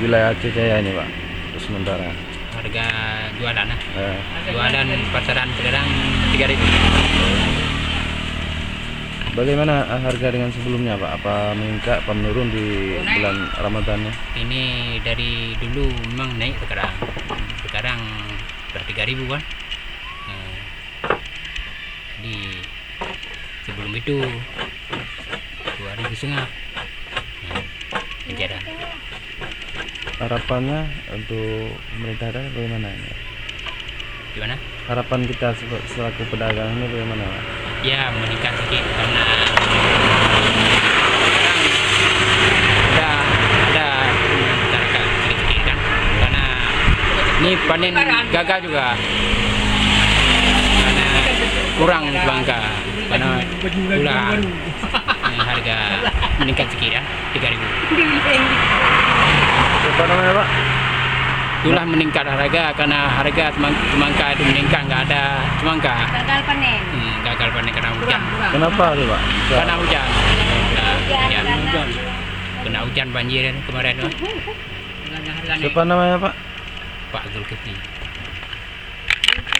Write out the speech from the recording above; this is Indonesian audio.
wilayah Aceh Jaya ini Pak untuk sementara? Harga jualan jualan pasaran sekarang 3.000. Bagaimana harga dengan sebelumnya Pak? Apa meningkat, apa menurun di bulan Ramadannya? Ini dari dulu memang naik, sekarang udah 3.000 kan. Jadi sebelum itu 2.500. Penjara. Harapannya untuk pemerintah daerah bagaimana ini? Gimana? Harapan kita selaku pedagang ini bagaimana Pak? Ya meningkat sedikit karena sekarang ada masyarakat sedikit kan, karena ini panen gagal juga karena kurang bangka, karena gula harga meningkat sedikit ya, 3.000. Apa namanya Pak? Itulah meningkat harga karena harga semangka itu meningkat, nggak ada semangka. Gagal panen. Gagal panen karena hujan. Kenapa tuh Pak? Karena hujan. Kena hujan banjir kemarin tuh. Siapa namanya Pak? Pak Zulkifli.